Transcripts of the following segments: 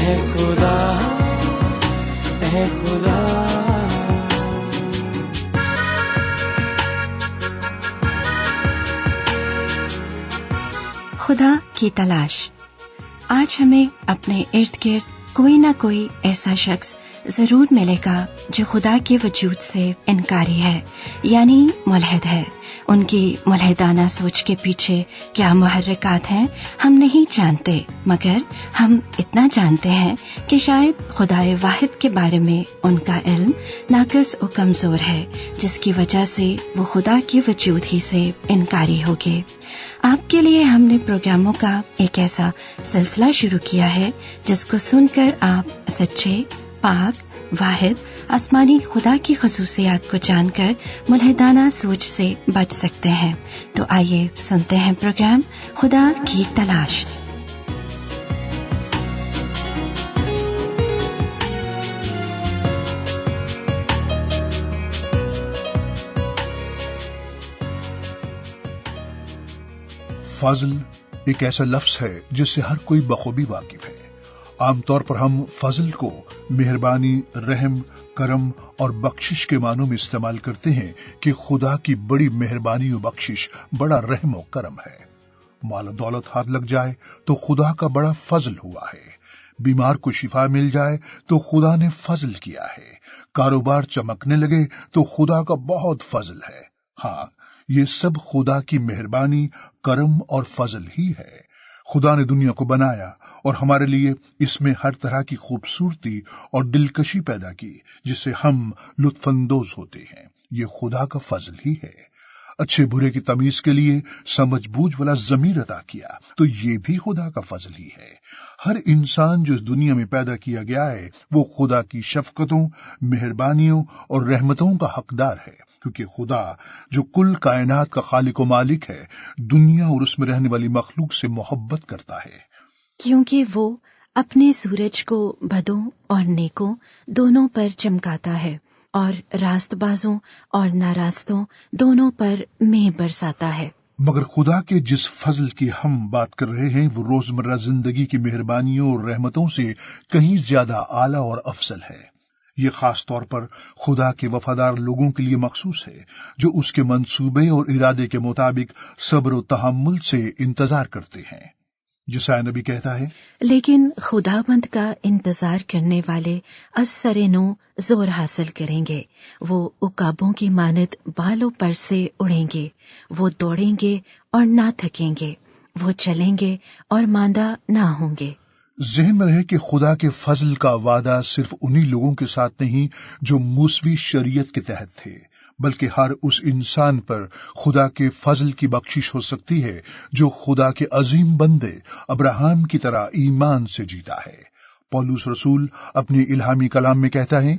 اے خدا اے خدا. خدا کی تلاش. آج ہمیں اپنے ارد گرد کوئی نہ کوئی ایسا شخص ضرور ملے گا جو خدا کے وجود سے انکاری ہے، یعنی ملحد ہے. ان کی ملحدانہ سوچ کے پیچھے کیا محرکات ہیں ہم نہیں جانتے، مگر ہم اتنا جانتے ہیں کہ شاید خدائے واحد کے بارے میں ان کا علم ناقص و کمزور ہے، جس کی وجہ سے وہ خدا کے وجود ہی سے انکاری ہو گئے. آپ کے لیے ہم نے پروگراموں کا ایک ایسا سلسلہ شروع کیا ہے جس کو سن کر آپ سچے، پاک، واحد آسمانی خدا کی خصوصیات کو جان کر ملحدانہ سوچ سے بچ سکتے ہیں. تو آئیے سنتے ہیں پروگرام خدا کی تلاش. فضل ایک ایسا لفظ ہے جس سے ہر کوئی بخوبی واقف ہے. عام طور پر ہم فضل کو مہربانی، رحم، کرم اور بخشش کے معنوں میں استعمال کرتے ہیں کہ خدا کی بڑی مہربانی و بخشش، بڑا رحم و کرم ہے. مال و دولت ہاتھ لگ جائے تو خدا کا بڑا فضل ہوا ہے. بیمار کو شفا مل جائے تو خدا نے فضل کیا ہے. کاروبار چمکنے لگے تو خدا کا بہت فضل ہے. ہاں، یہ سب خدا کی مہربانی، کرم اور فضل ہی ہے. خدا نے دنیا کو بنایا اور ہمارے لیے اس میں ہر طرح کی خوبصورتی اور دلکشی پیدا کی جس سے ہم لطف اندوز ہوتے ہیں. یہ خدا کا فضل ہی ہے. اچھے برے کی تمیز کے لیے سمجھ بوجھ والا ضمیر عطا کیا تو یہ بھی خدا کا فضل ہی ہے. ہر انسان جو اس دنیا میں پیدا کیا گیا ہے وہ خدا کی شفقتوں، مہربانیوں اور رحمتوں کا حقدار ہے، کیونکہ خدا جو کل کائنات کا خالق و مالک ہے دنیا اور اس میں رہنے والی مخلوق سے محبت کرتا ہے. کیونکہ وہ اپنے سورج کو بدوں اور نیکوں دونوں پر چمکاتا ہے اور راست بازوں اور ناراستوں دونوں پر مے برساتا ہے. مگر خدا کے جس فضل کی ہم بات کر رہے ہیں وہ روزمرہ زندگی کی مہربانیوں اور رحمتوں سے کہیں زیادہ اعلیٰ اور افضل ہے. یہ خاص طور پر خدا کے وفادار لوگوں کے لیے مخصوص ہے جو اس کے منصوبے اور ارادے کے مطابق صبر و تحمل سے انتظار کرتے ہیں. یسایا نبی کہتا ہے، لیکن خداوند کا انتظار کرنے والے از سر نو زور حاصل کریں گے. وہ عقابوں کی مانند بالوں پر سے اڑیں گے. وہ دوڑیں گے اور نہ تھکیں گے. وہ چلیں گے اور ماندہ نہ ہوں گے. ذہن میں رہے کہ خدا کے فضل کا وعدہ صرف انہی لوگوں کے ساتھ نہیں جو موسوی شریعت کے تحت تھے، بلکہ ہر اس انسان پر خدا کے فضل کی بخشش ہو سکتی ہے جو خدا کے عظیم بندے ابراہیم کی طرح ایمان سے جیتا ہے. پولس رسول اپنے الہامی کلام میں کہتا ہے،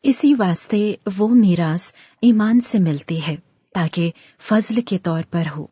اسی واسطے وہ میراث ایمان سے ملتی ہے تاکہ فضل کے طور پر ہو،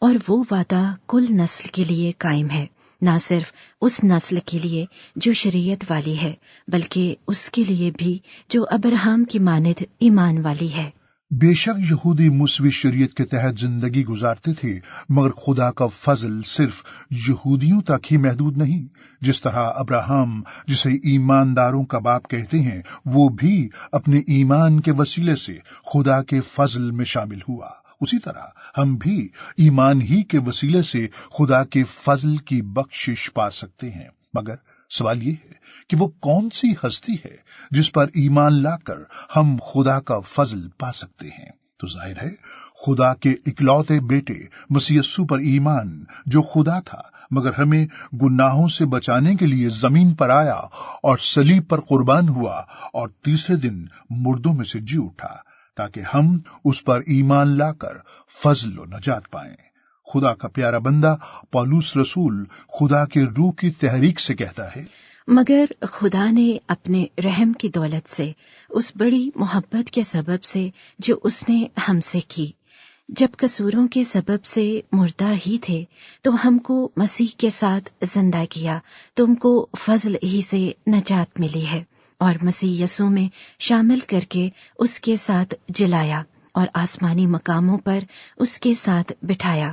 اور وہ وعدہ کل نسل کے لیے قائم ہے، نہ صرف اس نسل کے لیے جو شریعت والی ہے بلکہ اس کے لیے بھی جو ابراہیم کی مانند ایمان والی ہے. بے شک یہودی موسوی شریعت کے تحت زندگی گزارتے تھے، مگر خدا کا فضل صرف یہودیوں تک ہی محدود نہیں. جس طرح ابراہیم، جسے ایمانداروں کا باپ کہتے ہیں، وہ بھی اپنے ایمان کے وسیلے سے خدا کے فضل میں شامل ہوا، اسی طرح ہم بھی ایمان ہی کے وسیلے سے خدا کے فضل کی بخشش پا سکتے ہیں. مگر سوال یہ ہے کہ وہ کون سی ہستی ہے جس پر ایمان لا کر ہم خدا کا فضل پا سکتے ہیں؟ تو ظاہر ہے خدا کے اکلوتے بیٹے مسیح یسوع پر ایمان، جو خدا تھا مگر ہمیں گناہوں سے بچانے کے لیے زمین پر آیا اور صلیب پر قربان ہوا اور تیسرے دن مردوں میں سے جی اٹھا تاکہ ہم اس پر ایمان لا کر فضل و نجات پائیں. خدا کا پیارا بندہ پولس رسول خدا کے روح کی تحریک سے کہتا ہے، مگر خدا نے اپنے رحم کی دولت سے، اس بڑی محبت کے سبب سے جو اس نے ہم سے کی، جب قصوروں کے سبب سے مردہ ہی تھے تو ہم کو مسیح کے ساتھ زندہ کیا. تم کو فضل ہی سے نجات ملی ہے اور مسیح یسوع میں شامل کر کے اس کے ساتھ جلایا اور آسمانی مقاموں پر اس کے ساتھ بٹھایا،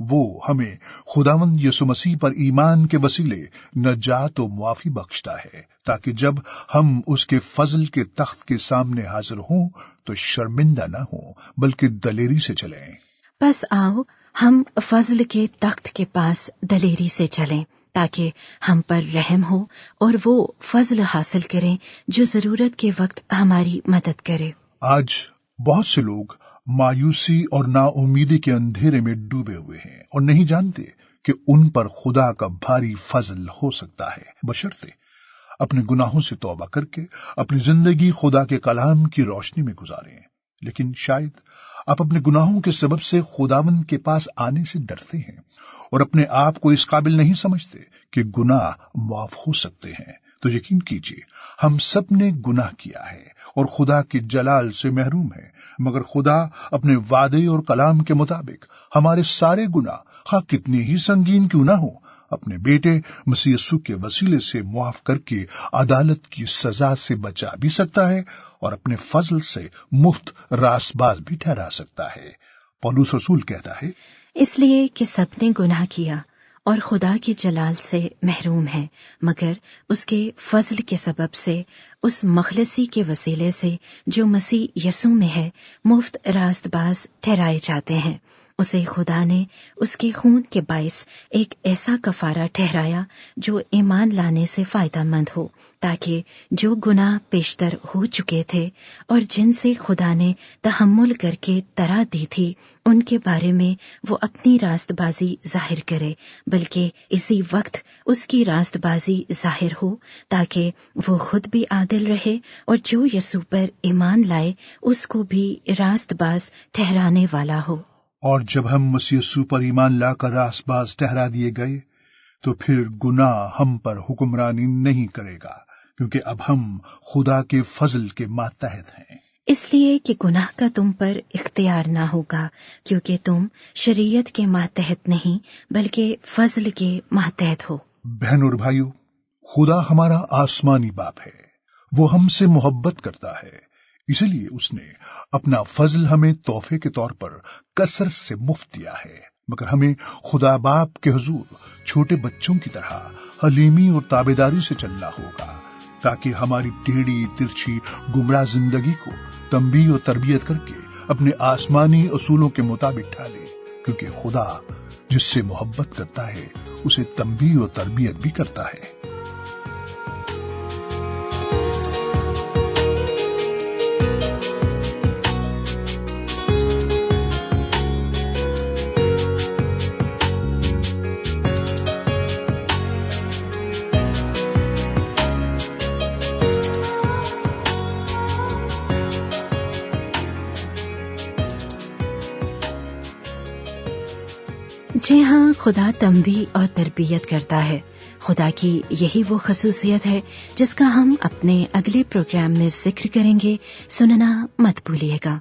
وہ ہمیں خداوند یسوع مسیح پر ایمان کے وسیلے نجات و معافی بخشتا ہے، تاکہ جب ہم اس کے فضل کے تخت کے سامنے حاضر ہوں تو شرمندہ نہ ہوں بلکہ دلیری سے چلیں۔ بس آؤ ہم فضل کے تخت کے پاس دلیری سے چلیں تاکہ ہم پر رحم ہو اور وہ فضل حاصل کریں جو ضرورت کے وقت ہماری مدد کرے۔ آج بہت سے لوگ مایوسی اور نا امیدی کے اندھیرے میں ڈوبے ہوئے ہیں اور نہیں جانتے کہ ان پر خدا کا بھاری فضل ہو سکتا ہے، بشرطے اپنے گناہوں سے توبہ کر کے اپنی زندگی خدا کے کلام کی روشنی میں گزاریں۔ لیکن شاید آپ اپنے گناہوں کے سبب سے خداوند کے پاس آنے سے ڈرتے ہیں اور اپنے آپ کو اس قابل نہیں سمجھتے کہ گناہ معاف ہو سکتے ہیں۔ تو یقین کیجیے ہم سب نے گناہ کیا ہے اور خدا کے جلال سے محروم ہیں، مگر خدا اپنے وعدے اور کلام کے مطابق ہمارے سارے گناہ خواہ کتنے ہی سنگین کیوں نہ ہو اپنے بیٹے مسیح یسوع کے وسیلے سے معاف کر کے عدالت کی سزا سے بچا بھی سکتا ہے اور اپنے فضل سے مفت راست باز بھی ٹھہرا سکتا ہے۔ پولس رسول کہتا ہے، اس لیے کہ سب نے گناہ کیا اور خدا کے جلال سے محروم ہے، مگر اس کے فضل کے سبب سے اس مخلصی کے وسیلے سے جو مسیح یسوع میں ہے مفت راست باز ٹھہرائے جاتے ہیں۔ اسے خدا نے اس کے خون کے باعث ایک ایسا کفارہ ٹھہرایا جو ایمان لانے سے فائدہ مند ہو، تاکہ جو گناہ پیشتر ہو چکے تھے اور جن سے خدا نے تحمل کر کے طرح دی تھی ان کے بارے میں وہ اپنی راست بازی ظاہر کرے، بلکہ اسی وقت اس کی راست بازی ظاہر ہو تاکہ وہ خود بھی عادل رہے اور جو یسوع پر ایمان لائے اس کو بھی راست باز ٹھہرانے والا ہو۔ اور جب ہم مسیح یسوع پر ایمان لا کر راست باز ٹھہرا دیے گئے تو پھر گناہ ہم پر حکمرانی نہیں کرے گا، کیونکہ اب ہم خدا کے فضل کے ماتحت ہیں۔ اس لیے کہ گناہ کا تم پر اختیار نہ ہوگا، کیونکہ تم شریعت کے ماتحت نہیں بلکہ فضل کے ماتحت ہو۔ بہن اور بھائیو، خدا ہمارا آسمانی باپ ہے، وہ ہم سے محبت کرتا ہے، اسی لیے اس نے اپنا فضل ہمیں تحفے کے طور پر کثرت سے مفت دیا ہے، مگر ہمیں خدا باپ کے حضور چھوٹے بچوں کی طرح حلیمی اور تابعداری سے چلنا ہوگا، تاکہ ہماری ٹیڑھی ترچھی گمراہ زندگی کو تنبیہ اور تربیت کر کے اپنے آسمانی اصولوں کے مطابق ڈھالے، کیونکہ خدا جس سے محبت کرتا ہے اسے تنبیہ اور تربیت بھی کرتا ہے۔ جی ہاں، خدا تنبیہ اور تربیت کرتا ہے۔ خدا کی یہی وہ خصوصیت ہے جس کا ہم اپنے اگلے پروگرام میں ذکر کریں گے، سننا مت بھولیے گا۔